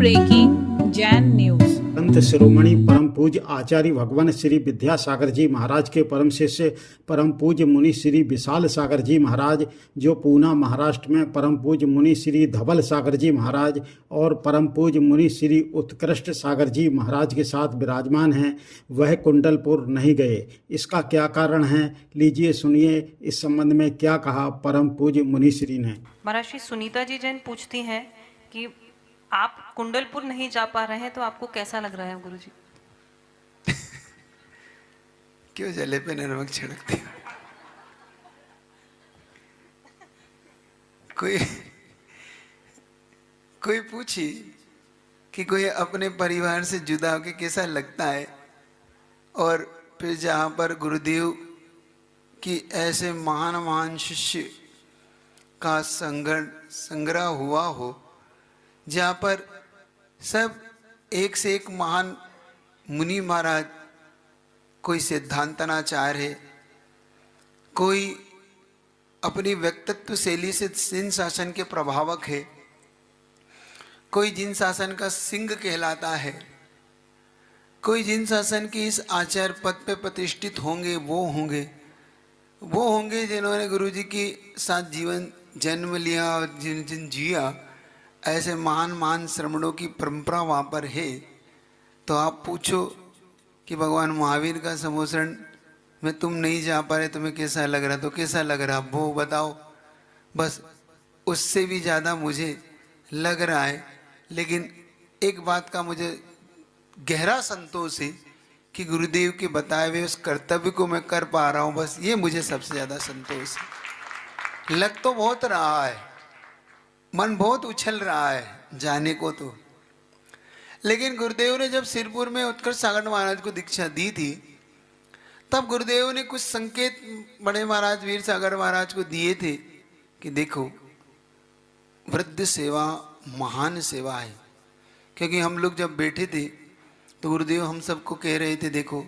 Breaking Jain news. Sant Shiromani परम पूज्य आचार्य भगवान श्री विद्यासागर जी महाराज के परम शिष्य परम पूज्य मुनि श्री विशाल सागर जी महाराज, जो पूना महाराष्ट्र में परम पूज्य मुनि श्री धवल सागर जी महाराज और परम पूज्य मुनि श्री उत्कृष्ट सागर जी महाराज के साथ विराजमान हैं, वह कुंडलपुर नहीं गए। इसका क्या कारण है, लीजिए सुनिए इस संबंध में क्या कहा परम पूज्य मुनि श्री ने। महाराज श्री सुनीता जी जैन पूछती हैं कि आप कुंडलपुर नहीं जा पा रहे हैं तो आपको कैसा लग रहा है गुरुजी? क्यों जले पे नमक छिड़कते हो? कोई पूछी कि कोई अपने परिवार से जुदा होकर कैसा लगता है, और फिर जहाँ पर गुरुदेव की ऐसे महान महान शिष्य का संग्रह हुआ हो, जहाँ पर सब एक से एक महान मुनि महाराज, कोई सिद्धांतनाचार्य है, कोई अपनी व्यक्तित्व शैली से जिन शासन के प्रभावक है, कोई जिन शासन का सिंह कहलाता है, कोई जिन शासन के इस आचार्य पद पे प्रतिष्ठित होंगे वो होंगे जिन्होंने गुरुजी के साथ जीवन जन्म लिया और जिन जिया, ऐसे महान महान श्रमणों की परंपरा वहाँ पर है। तो आप पूछो कि भगवान महावीर का समोसरण में तुम नहीं जा पा रहे, तुम्हें कैसा लग रहा? तो कैसा लग रहा वो बताओ, बस उससे भी ज़्यादा मुझे लग रहा है। लेकिन एक बात का मुझे गहरा संतोष है कि गुरुदेव के बताए हुए उस कर्तव्य को मैं कर पा रहा हूँ, बस ये मुझे सबसे ज़्यादा संतोष है। लग तो बहुत रहा है, मन बहुत उछल रहा है जाने को तो, लेकिन गुरुदेव ने जब सिरपुर में उत्कर्ष सागर महाराज को दीक्षा दी थी, तब गुरुदेव ने कुछ संकेत बड़े महाराज वीर सागर महाराज को दिए थे कि देखो, वृद्ध सेवा महान सेवा है। क्योंकि हम लोग जब बैठे थे तो गुरुदेव हम सबको कह रहे थे, देखो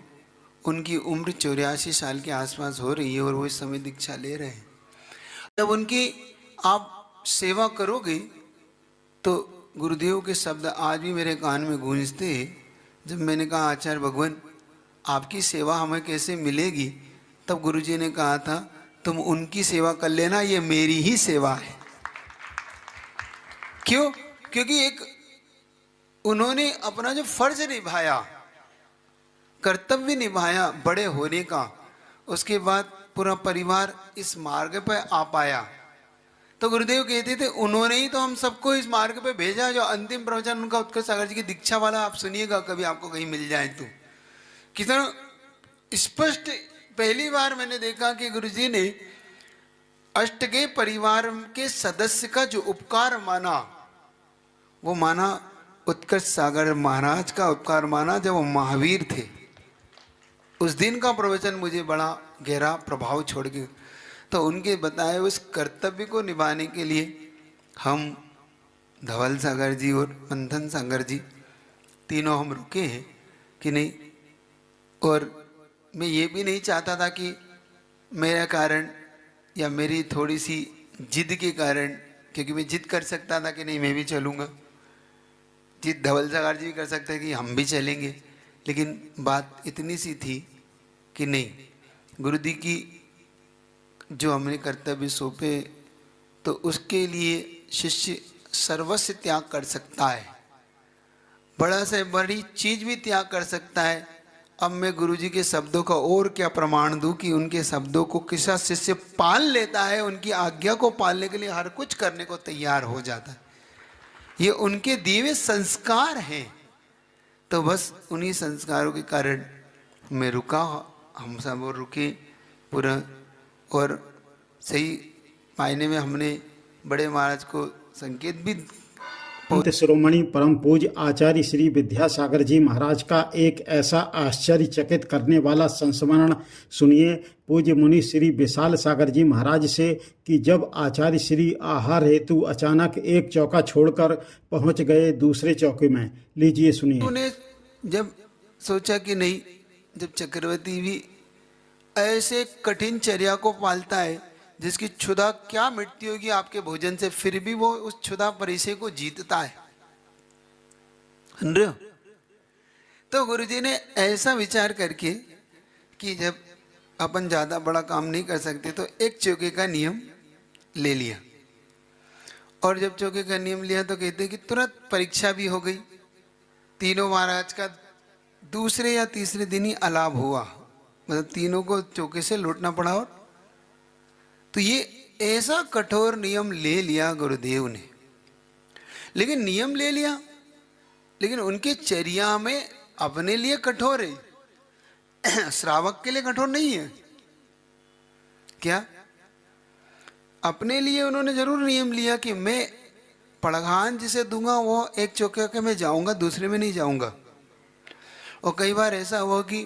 उनकी उम्र 84 साल के आसपास हो रही है और वो इस समय दीक्षा ले रहे हैं। जब उनकी आप सेवा करोगे तो गुरुदेव के शब्द आज भी मेरे कान में गूंजते हैं। जब मैंने कहा आचार्य भगवान आपकी सेवा हमें कैसे मिलेगी, तब गुरुजी ने कहा था तुम उनकी सेवा कर लेना, ये मेरी ही सेवा है। क्यों? क्योंकि एक उन्होंने अपना जो फर्ज निभाया, कर्तव्य निभाया बड़े होने का, उसके बाद पूरा परिवार इस मार्ग पर आ पाया। तो गुरुदेव कहते थे उन्होंने ही तो हम सबको इस मार्ग पे भेजा। जो अंतिम प्रवचन उनका उत्कर्ष सागर जी की दीक्षा वाला आप सुनिएगा, कभी आपको कहीं मिल जाए तो, कितना स्पष्ट पहली बार मैंने देखा कि गुरुजी ने अष्टगे परिवार के सदस्य का जो उपकार माना, वो माना उत्कर्ष सागर महाराज का उपकार माना जब वो महावीर थे। उस दिन का प्रवचन मुझे बड़ा गहरा प्रभाव छोड़ गया। तो उनके बताए उस कर्तव्य को निभाने के लिए हम धवल सागर जी और मंथन सागर जी तीनों हम रुके हैं कि नहीं। और मैं ये भी नहीं चाहता था कि मेरा कारण या मेरी थोड़ी सी जिद के कारण, क्योंकि मैं जिद कर सकता था कि नहीं मैं भी चलूँगा, जिद धवल सागर जी भी कर सकते कि हम भी चलेंगे, लेकिन बात इतनी सी थी कि नहीं, गुरुजी की जो हमने कर्तव्य सौंपे तो उसके लिए शिष्य सर्वस्व त्याग कर सकता है, बड़ा से बड़ी चीज भी त्याग कर सकता है। अब मैं गुरुजी के शब्दों का और क्या प्रमाण दूं कि उनके शब्दों को किसा शिष्य पाल लेता है, उनकी आज्ञा को पालने के लिए हर कुछ करने को तैयार हो जाता है। ये उनके दिए हुए संस्कार हैं। तो बस उन्हीं संस्कारों के कारण मैं रुका, हम सब और रुके पूरा। और सही मायने में हमने बड़े महाराज को संकेत भी। संत शिरोमणि परम पूज्य आचार्य श्री विद्यासागर जी महाराज का एक ऐसा आश्चर्यचकित करने वाला संस्मरण सुनिए पूज्य मुनि श्री विशाल सागर जी महाराज से कि जब आचार्य श्री आहार हेतु अचानक एक चौका छोड़कर पहुंच गए दूसरे चौके में। लीजिए सुनिए। उन्हें जब सोचा कि नहीं, जब चक्रवर्ती भी ऐसे कठिन चर्या को पालता है जिसकी क्षुधा क्या मिटती होगी आपके भोजन से, फिर भी वो उस क्षुधा परिचय को जीतता है। सुन रहे हो? तो गुरुजी ने ऐसा विचार करके कि जब अपन ज़्यादा बड़ा काम नहीं कर सकते तो एक चौके का नियम ले लिया। और जब चौके का नियम लिया तो कहते कि तुरंत परीक्षा भी हो गई। तीनों महाराज का दूसरे या तीसरे दिन ही अलाभ हुआ, मतलब तीनों को चौके से लौटना पड़ा। और तो ये ऐसा कठोर नियम ले लिया गुरुदेव ने। लेकिन नियम ले लिया, लेकिन उनके चर्या में अपने लिए कठोर है, श्रावक के लिए कठोर नहीं है। क्या? अपने लिए उन्होंने जरूर नियम लिया कि मैं पड़घान जिसे दूंगा वो एक चौके के मैं जाऊंगा, दूसरे में नहीं जाऊंगा। और कई बार ऐसा हुआ कि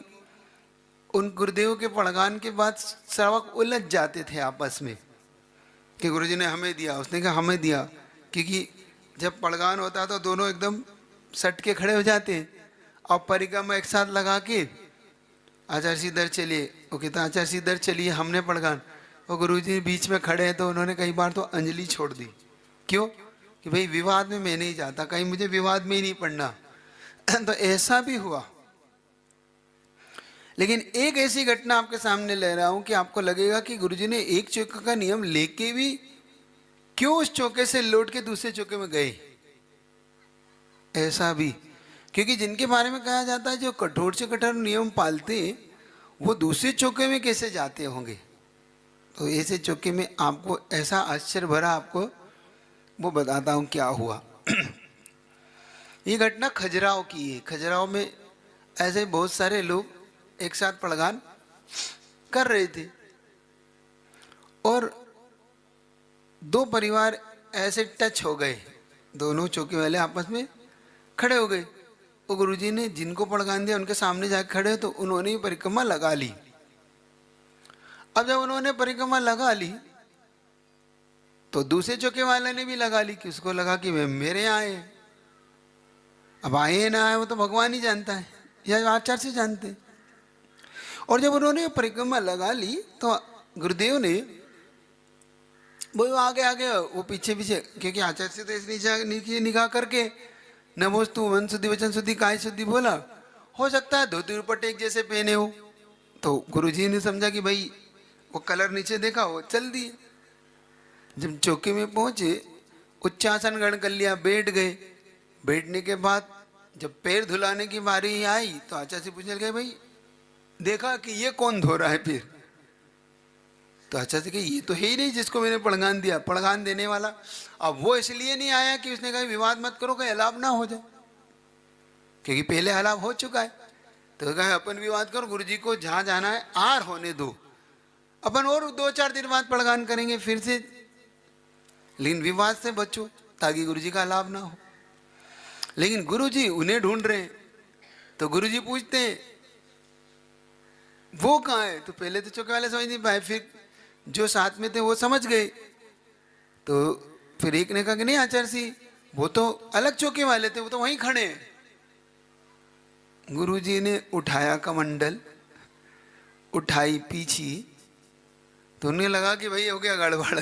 उन गुरुदेव के पड़घान के बाद श्रावक उलझ जाते थे आपस में कि गुरुजी ने हमें दिया, उसने कहा हमें दिया, क्योंकि जब पड़घान होता तो दोनों एकदम सट के खड़े हो जाते और परिक्रमा एक साथ लगा के आचार्य जी इधर चलिए, वो कहता आचार्य जी इधर चलिए, हमने पड़घान। और गुरुजी बीच में खड़े हैं तो उन्होंने कई बार तो अंजलि छोड़ दी। क्यों? कि भाई विवाद में मैं नहीं जाता, कहीं मुझे विवाद में ही नहीं पड़ना। तो ऐसा भी हुआ। लेकिन एक ऐसी घटना आपके सामने ले रहा हूं कि आपको लगेगा कि गुरुजी ने एक चौके का नियम लेके भी क्यों उस चौके से लौट के दूसरे चौके में गए। ऐसा भी, क्योंकि जिनके बारे में कहा जाता है जो कठोर से कठोर नियम पालते हैं वो दूसरे चौके में कैसे जाते होंगे। तो ऐसे चौके में आपको ऐसा आश्चर्य भरा आपको वो बताता हूँ क्या हुआ। ये घटना खजुराहो की है। खजुराहो में ऐसे बहुत सारे लोग एक साथ पड़घान कर रहे थे और दो परिवार ऐसे टच हो गए, दोनों चौके वाले आपस में खड़े हो गए। वो गुरुजी ने जिनको पड़घान दिया उनके सामने जाकर खड़े तो उन्होंने ही परिक्रमा लगा ली। अब जब उन्होंने परिक्रमा लगा ली तो दूसरे चौके वाले ने भी लगा ली कि उसको लगा कि वे मेरे यहाँ आए। अब आए ना आए वो तो भगवान ही जानता है या आचार्य से जानते। और जब उन्होंने परिक्रमा लगा ली तो गुरुदेव ने वो आगे आगे वो पीछे पीछे, क्योंकि आचार्य से तो इस निगाह करके नमोस्तु मन शुद्धि वचन शुद्धि काय शुद्धि बोला, हो सकता है धोती दुपट्टे एक जैसे पहने हो। तो गुरुजी ने समझा कि भाई वो कलर नीचे देखा, वो चल दिए। जब चौके में पहुंचे उच्चासन ग्रहण कर लिया, बैठ गए। बैठने के बाद जब पैर धुलाने की बारी आई तो आचार्य से पूछने लगे भाई देखा कि ये कौन धो रहा है पैर। तो आचार्य से कहा ये तो है ही नहीं जिसको मैंने पड़घान दिया, पड़घान देने वाला। अब वो इसलिए नहीं आया कि उसने कहा विवाद मत करो, कहीं अलाप ना हो जाए, क्योंकि पहले अलाप हो चुका है। तो कहा अपन विवाद करो, गुरुजी को जहां जाना है आर होने दो, अपन और 2-4 दिन बाद पड़घान करेंगे फिर से, लेकिन विवाद से बचो ताकि गुरुजी का लाभ ना हो। लेकिन गुरुजी उन्हें ढूंढ रहे हैं। तो गुरुजी पूछते हैं वो कहाँ है। तो पहले तो चौके वाले समझ नहीं पाए, फिर जो साथ में थे वो समझ गए। तो फिर एक ने कहा कि नहीं आचार्य जी वो तो अलग चौके वाले थे, वो तो वहीं खड़े हैं। गुरुजी ने उठाया कमंडल, उठाई पीछी, तो उन्हें लगा कि भाई हो गया गड़बड़।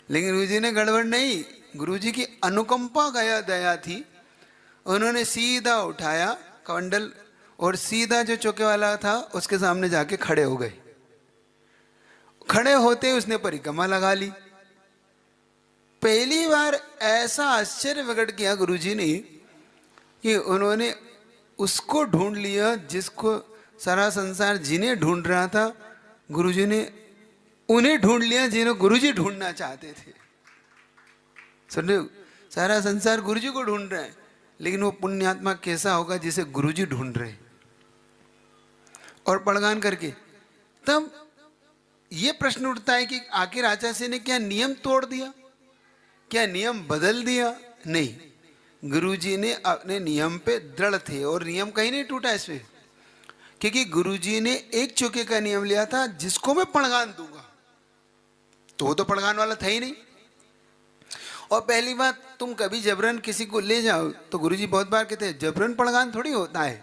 लेकिन गुरुजी ने गड़बड़ नहीं, गुरुजी की अनुकंपा गया दया थी। उन्होंने सीधा उठाया कमंडल और सीधा जो चौके वाला था उसके सामने जाके खड़े हो गए। खड़े होते उसने परिक्रमा लगा ली। पहली बार ऐसा आश्चर्य प्रकट किया गुरुजी ने कि उन्होंने उसको ढूंढ लिया जिसको सारा संसार जिन्हें ढूंढ रहा था, गुरुजी ने उन्हें ढूंढ लिया जिन्हें गुरुजी ढूंढना चाहते थे। सुन रहे हो? सारा संसार गुरुजी को ढूंढ रहा है, लेकिन वो पुण्यात्मा कैसा होगा जिसे गुरुजी ढूंढ रहे। और पड़घान करके तब ये प्रश्न उठता है कि आखिर आचार्य ने क्या नियम तोड़ दिया, क्या नियम बदल दिया? नहीं, गुरुजी ने अपने नियम पे दृढ़ थे और नियम कहीं नहीं टूटा इसमें, क्योंकि गुरुजी ने एक चौके का नियम लिया था जिसको मैं पड़घान दूंगा, तो वो तो पड़घान वाला था ही नहीं। और पहली बात, तुम कभी जबरन किसी को ले जाओ तो गुरुजी बहुत बार कहते हैं जबरन पड़घान थोड़ी होता है।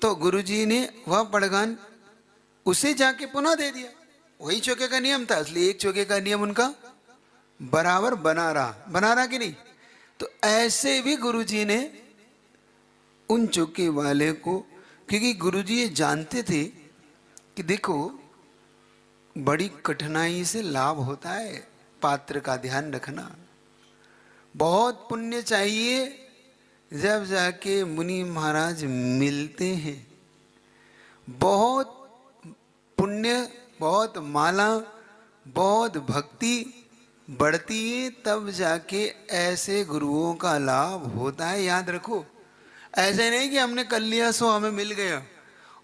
तो गुरुजी ने वह पड़घान उसे जाके पुनः दे दिया। वही चौके का नियम था, इसलिए एक चौके का नियम उनका बराबर बना रहा कि नहीं। तो ऐसे भी गुरुजी ने उन चौके वाले को, क्योंकि गुरुजी ये जानते थे कि देखो बड़ी कठिनाई से लाभ होता है, पात्र का ध्यान रखना, बहुत पुण्य चाहिए जब जाके मुनि महाराज मिलते हैं, बहुत पुण्य, बहुत माला, बहुत भक्ति बढ़ती है, तब जाके ऐसे गुरुओं का लाभ होता है। याद रखो, ऐसे नहीं कि हमने कर लिया सो हमें मिल गया।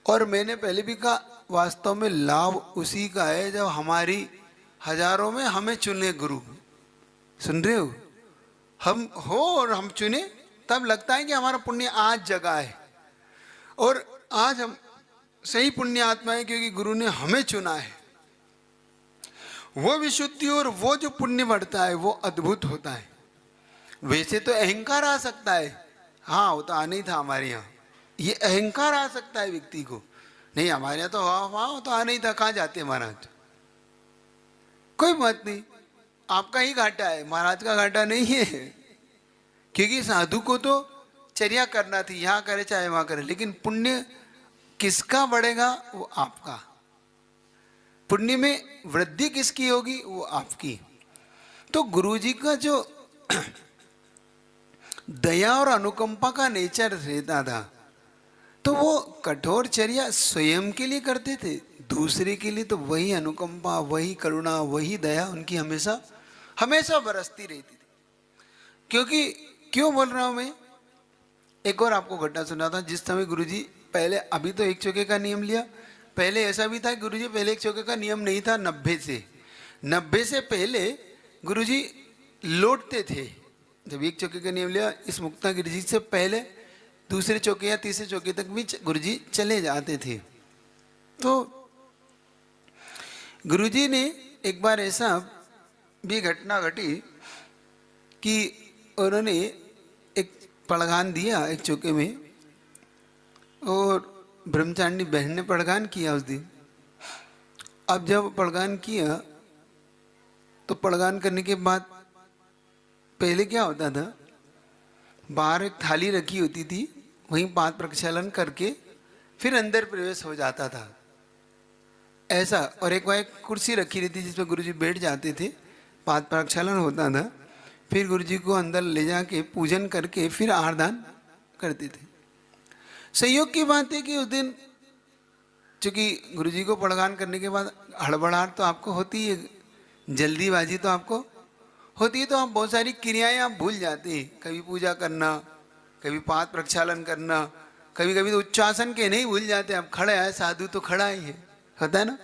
और मैंने पहले भी कहा, वास्तव में लाभ उसी का है जब हमारी हजारों में हमें चुने गुरु। सुन रहे हो? हम हो और हम चुने, तब लगता है कि हमारा पुण्य आज जगा है, और आज हम सही पुण्य आत्मा है क्योंकि गुरु ने हमें चुना है। वो विशुद्धि और वो जो पुण्य बढ़ता है वो अद्भुत होता है। वैसे तो अहंकार आ सकता है, हाँ वो तो आना ही था हमारे यहाँ, ये अहंकार आ सकता है व्यक्ति को, नहीं हमारे यहाँ तो हाँ तो आना ही था, कहाँ जाते महाराज। कोई बात नहीं, आपका ही घाटा है, महाराज का घाटा नहीं है, क्योंकि साधु को तो चर्या करना थी, यहाँ करे चाहे वहां करे, लेकिन पुण्य किसका बढ़ेगा? वो आपका। पुण्य में वृद्धि किसकी होगी? वो आपकी। तो गुरुजी का जो दया और अनुकंपा का नेचर रहता था, तो वो कठोर चर्या स्वयं के लिए करते थे, दूसरे के लिए तो वही अनुकंपा, वही करुणा, वही दया उनकी हमेशा हमेशा बरसती रहती थी। क्योंकि क्यों बोल रहा हूं मैं, एक और आपको घटना सुना था। जिस समय गुरुजी पहले, अभी तो एक चौके का नियम लिया, पहले ऐसा भी था गुरुजी पहले एक चौके का नियम नहीं था। 90 से पहले गुरुजी लौटते थे। जब एक चौके का नियम लिया, इस मुक्तागिरी से पहले दूसरे चौके या तीसरे चौके तक भी गुरुजी चले जाते थे। तो गुरुजी ने एक बार ऐसा भी घटना घटी कि उन्होंने एक पड़गान दिया एक चौके में, और ब्रह्मचारिणी बहन ने पड़गान किया उस दिन। अब जब पड़गान किया तो पड़गान करने के बाद पहले क्या होता था, बाहर एक थाली रखी होती थी, वहीं पाद प्रक्षालन करके फिर अंदर प्रवेश हो जाता था ऐसा। और एक वहाँ कुर्सी रखी रहती जिस पर गुरुजी बैठ जाते थे, पाद प्रक्षालन होता था, फिर गुरुजी को अंदर ले जाके पूजन करके फिर आहारदान करते थे। संयोग की बात है कि उस दिन चूंकि गुरुजी को पड़गान करने के बाद हड़बड़ाहट तो आपको होती है, जल्दीबाजी तो आपको होती है, तो आप बहुत सारी क्रियाएं आप भूल जाते हैं। कभी पूजा करना, कभी पाद प्रक्षालन करना, कभी कभी तो उच्चासन के नहीं भूल जाते। आप खड़े है, साधु तो खड़ा ही है, होता है ना,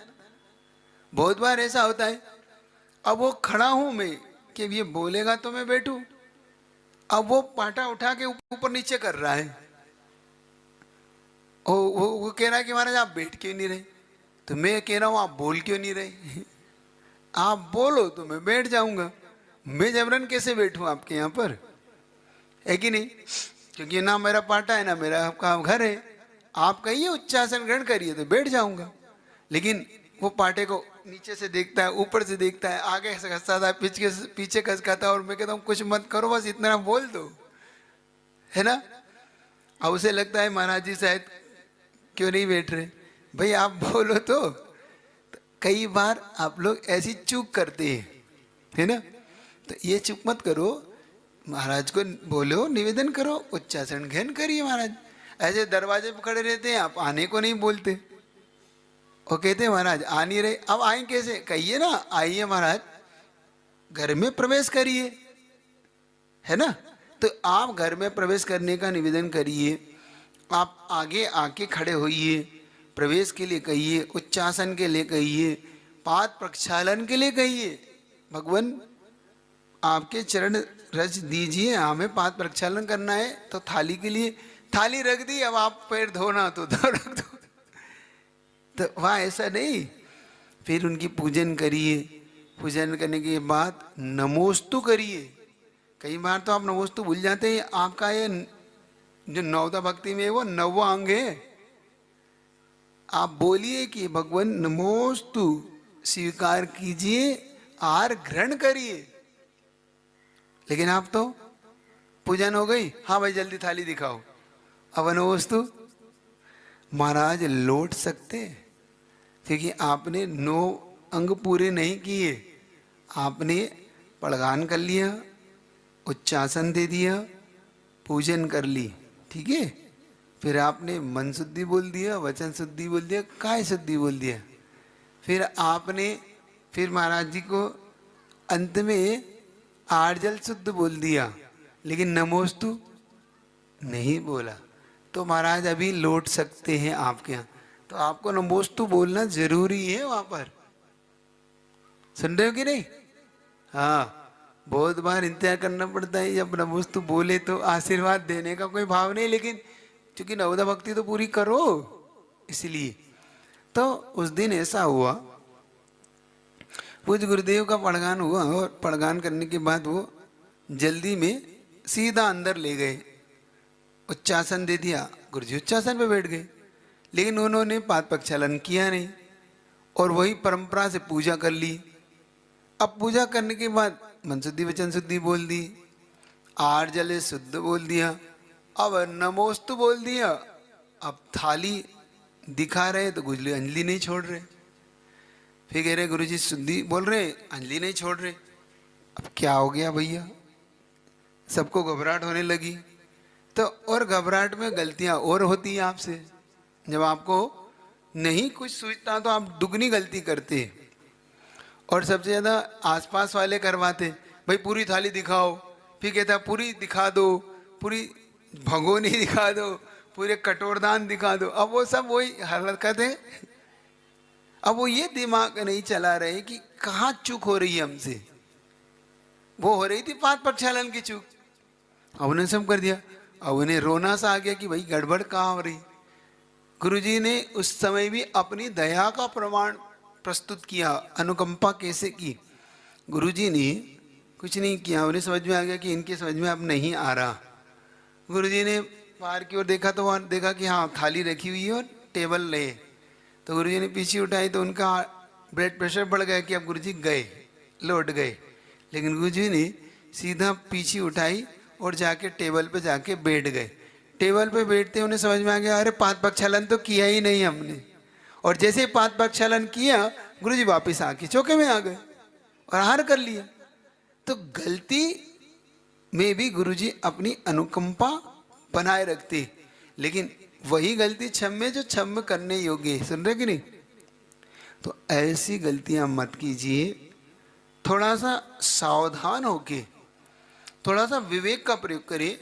बहुत बार ऐसा होता है। अब वो खड़ा हूं मैं कि ये बोलेगा तो मैं बैठूं, अब वो पाटा उठा के ऊपर नीचे कर रहा है, वो कह रहा है कि महाराज आप बैठ क्यों नहीं रहे, तो मैं कह रहा हूं आप बोल क्यों नहीं रहे। आप बोलो तो मैं बैठ जाऊंगा, मैं जबरन कैसे बैठूं आपके यहाँ पर, है कि नहीं? क्योंकि ना मेरा पाटा है ना मेरा आपका घर है, आप कहिए उच्चासन ग्रहण करिए तो बैठ जाऊंगा। लेकिन वो पाटे को नीचे से देखता है, ऊपर से देखता है, आगे से खसता है, पीछे खसकाता है, और मैं कहता हूँ कुछ मत करो, बस इतना बोल दो, है ना। अब उसे लगता है महाराज जी शायद क्यों नहीं बैठ रहे, भाई आप बोलो तो कई बार आप लोग ऐसी चूक करते हैं, है ना। तो ये चूक मत करो, महाराज को बोलो, निवेदन करो, उच्चारण ग्रहण करिए। महाराज ऐसे दरवाजे पर खड़े रहते हैं, आप आने को नहीं बोलते, वो कहते हैं महाराज आ नहीं रहे, अब आए कैसे, कहिए ना आइए महाराज, घर में प्रवेश करिए, है ना। तो आप घर में प्रवेश करने का निवेदन करिए, आप आगे आके खड़े होइए, प्रवेश के लिए कहिए, उच्चासन के लिए कहिए, पाद प्रक्षालन के लिए कहिए, भगवान आपके चरण रच दीजिए, हमें पाद प्रक्षालन करना है, तो थाली के लिए थाली रख दी, अब आप पैर धोना तो रख दो। तो वहाँ ऐसा नहीं, फिर उनकी पूजन करिए, पूजन करने के बाद नमोस्तु करिए। कई बार तो आप नमोस्तु भूल जाते हैं, आपका ये जो नवदा भक्ति में वो नौवा अंग है, आप बोलिए कि भगवान नमोस्तु, स्वीकार कीजिए, आहार ग्रहण करिए। लेकिन आप तो पूजन हो गई, हाँ भाई जल्दी थाली दिखाओ, अवन वस्तु महाराज लौट सकते, क्योंकि आपने 9 अंग पूरे नहीं किए। आपने पड़गान कर लिया, उच्चासन दे दिया, पूजन कर ली, ठीक है। फिर आपने मन शुद्धि बोल दिया, वचन शुद्धि बोल दिया, काय शुद्धि बोल दिया। फिर महाराज जी को अंत में आर्जल शुद्ध बोल दिया, लेकिन नमोस्तु नहीं बोला। तो महाराज अभी लौट सकते हैं आपके यहाँ। तो आपको नमोस्तु बोलना जरूरी है वहां पर, सुन रहे हो कि नहीं? हाँ, बहुत बार इंतजार करना पड़ता है, जब नमोस्तु बोले तो आशीर्वाद देने का कोई भाव नहीं, लेकिन क्योंकि नवदा भक्ति तो पूरी करो, इसलिए। तो उस दिन ऐसा हुआ, पूज्य गुरुदेव का पड़गान हुआ, और पड़गान करने के बाद वो जल्दी में सीधा अंदर ले गए, उच्चासन दे दिया, गुरुजी उच्चासन पे बैठ गए, लेकिन उन्होंने पाद प्रक्षालन किया नहीं, और वही परंपरा से पूजा कर ली। अब पूजा करने के बाद मन शुद्धि वचन शुद्धि बोल दी, आर्जल शुद्ध बोल दिया, अब नमोस्तु बोल दिया। अब थाली दिखा रहे तो गुजली अंजलि नहीं छोड़ रहे, फिर कह रहे गुरुजी शुद्धि बोल रहे, अंजलि नहीं छोड़ रहे। अब क्या हो गया भैया, सबको घबराहट होने लगी। तो और घबराहट में गलतियां और होती हैं आपसे, जब आपको नहीं कुछ सूझता तो आप दुगनी गलती करते। और सबसे ज्यादा आसपास वाले करवाते, भाई पूरी थाली दिखाओ, फिर कहता पूरी दिखा दो, पूरी भगोनी दिखा दो, पूरे कटोरदान दिखा दो। अब वो सब वही हरकत है। अब वो ये दिमाग नहीं चला रहे कि कहाँ चूक हो रही है हमसे। वो हो रही थी पाद प्रक्षालन की चूक, अब उन्हें सब कर दिया। अब उन्हें रोना सा आ गया कि भाई गड़बड़ कहाँ हो रही। गुरुजी ने उस समय भी अपनी दया का प्रमाण प्रस्तुत किया, अनुकंपा कैसे की। गुरुजी ने कुछ नहीं किया, उन्हें समझ में आ गया कि इनके समझ में अब नहीं आ रहा। गुरुजी ने बाहर की ओर देखा तो वहाँ देखा कि हाँ थाली रखी हुई है और टेबल ले। तो गुरुजी ने पीछे उठाई तो उनका ब्लड प्रेशर बढ़ गया कि अब गुरुजी गए, लौट गए। लेकिन गुरुजी ने सीधा पीछे उठाई और जाके टेबल पे जाके बैठ गए। टेबल पे बैठते उन्हें समझ में आ गया, अरे पाद प्रक्षालन तो किया ही नहीं हमने। और जैसे पाद प्रक्षालन किया, गुरुजी वापस आके चौके में आ गए और आहार कर लिया। तो गलती में भी गुरुजी अपनी अनुकंपा बनाए रखते, लेकिन वही गलती क्षम्य जो क्षम्य करने योग्य है। सुन रहे कि नहीं? तो ऐसी गलतियां मत कीजिए। थोड़ा सा सावधान होके, थोड़ा सा विवेक का प्रयोग करें,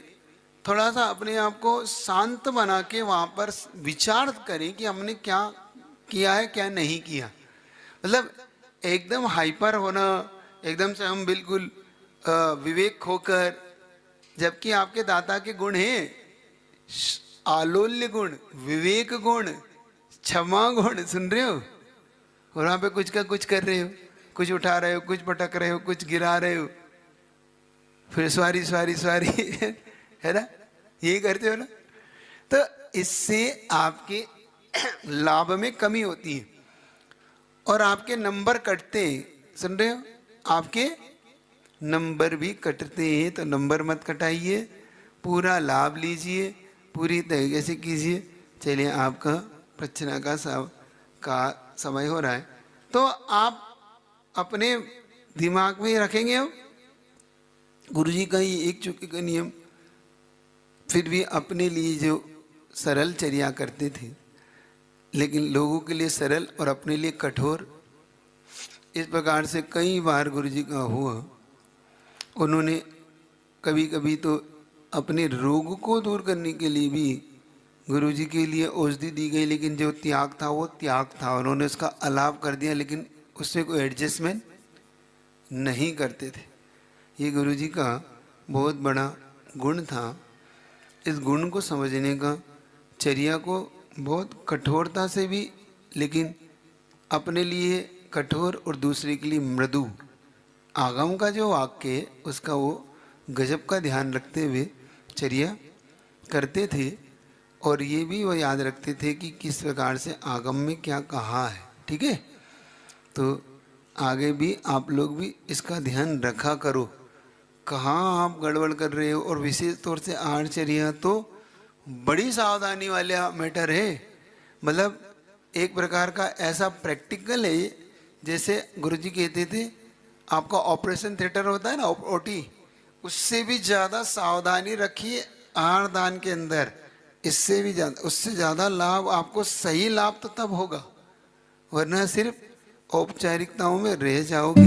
थोड़ा सा अपने आप को शांत बना के वहां पर विचार करें कि हमने क्या किया है क्या नहीं किया। मतलब एकदम हाइपर होना, एकदम से हम बिल्कुल विवेक खोकर, जबकि आपके दाता के गुण हैं, आलोल्य गुण, विवेक गुण, क्षमा गुण, सुन रहे हो? और वहां पे कुछ का कुछ कर रहे हो, कुछ उठा रहे हो, कुछ पटक रहे हो, कुछ गिरा रहे हो, फिर सवारी सवारी सवारी है ना, यही करते हो ना। तो इससे आपके लाभ में कमी होती है और आपके नंबर कटते हैं। सुन रहे हो? आपके नंबर भी कटते हैं, तो नंबर मत कटाइए, पूरा लाभ लीजिए, पूरी तरीके से कीजिए। चलिए, आपका प्रश्न का समय हो रहा है, तो आप अपने दिमाग में रखेंगे। अब गुरुजी का ही एक चुके का नियम, फिर भी अपने लिए जो सरल चर्या करते थे, लेकिन लोगों के लिए सरल और अपने लिए कठोर, इस प्रकार से कई बार गुरुजी का हुआ। उन्होंने कभी कभी तो अपने रोग को दूर करने के लिए भी गुरुजी के लिए औषधि दी गई, लेकिन जो त्याग था वो त्याग था, उन्होंने उसका अलाप कर दिया, लेकिन उससे कोई एडजस्टमेंट नहीं करते थे। ये गुरुजी का बहुत बड़ा गुण था। इस गुण को समझने का, चर्या को बहुत कठोरता से भी, लेकिन अपने लिए कठोर और दूसरे के लिए मृदु, आगम का जो वाक्य है उसका वो गजब का ध्यान रखते हुए चर्या करते थे। और ये भी वो याद रखते थे कि किस प्रकार से आगम में क्या कहा है। ठीक है, तो आगे भी आप लोग भी इसका ध्यान रखा करो। कहाँ आप गड़बड़ कर रहे हो। और विशेष तौर से आहारचर्या तो बड़ी सावधानी वाला मैटर है। मतलब एक प्रकार का ऐसा प्रैक्टिकल है, जैसे गुरुजी कहते थे आपका ऑपरेशन थिएटर होता है ना, ओटी, उससे भी ज़्यादा सावधानी रखिए आहार दान के अंदर। इससे भी ज़्यादा, उससे ज़्यादा लाभ आपको, सही लाभ तो तब होगा, वरना सिर्फ औपचारिकताओं में रह जाओगे।